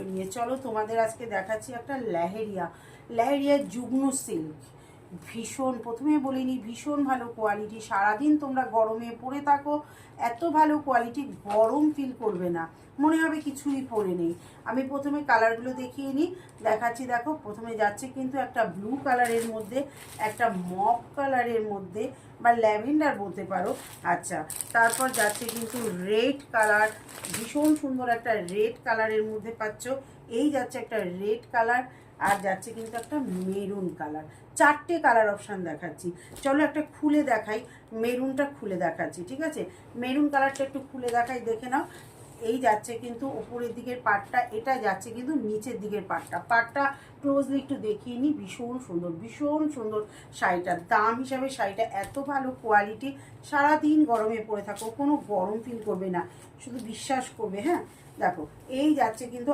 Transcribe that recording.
নিয়ে। চলো তোমাদের আজকে দেখাচ্ছি একটা লেহেরিয়া যুগ্ম সিল্ক। ভীষণ, প্রথমে বলিনি, ভীষণ ভালো কোয়ালিটি। সারাদিন তোমরা গরমে পরে থাকো, এত ভালো কোয়ালিটি, গরম ফিল করবে না, মনে হবে কিছুই পরে নেই। আমি প্রথমে কালারগুলো দেখিয়ে নিই, দেখাচ্ছি। দেখো, প্রথমে যাচ্ছে কিন্তু একটা ব্লু কালারের মধ্যে, একটা মপ কালারের মধ্যে, বা ল্যাভেন্ডার বলতে পারো। আচ্ছা, তারপর যাচ্ছে কিন্তু রেড কালার, ভীষণ সুন্দর একটা রেড কালারের মধ্যে পাচ্ছ। এই যাচ্ছে একটা রেড কালার, আর যাচ্ছে কিন্তু একটা মেরুন কালার। চারটে কালার অপশান দেখাচ্ছি। চলো একটা খুলে দেখাই, মেরুনটা খুলে দেখাচ্ছি, ঠিক আছে? মেরুন কালারটা একটু খুলে দেখাই, দেখে নাও। এই যাচ্ছে কিন্তু উপরের দিকের পাটটা, এটা যাচ্ছে কিন্তু নিচের দিকের পাটটা ক্লোজলি একটু দেখিয়ে নিই। ভীষণ সুন্দর, ভীষণ সুন্দর শাড়িটার দাম হিসাবে শাড়িটা এত ভালো কোয়ালিটি। সারাদিন গরমে পরে থাকো, কোনো গরম ফিল করবে না, শুধু বিশ্বাস করবে। হ্যাঁ, দেখো, এই যাচ্ছে কিন্তু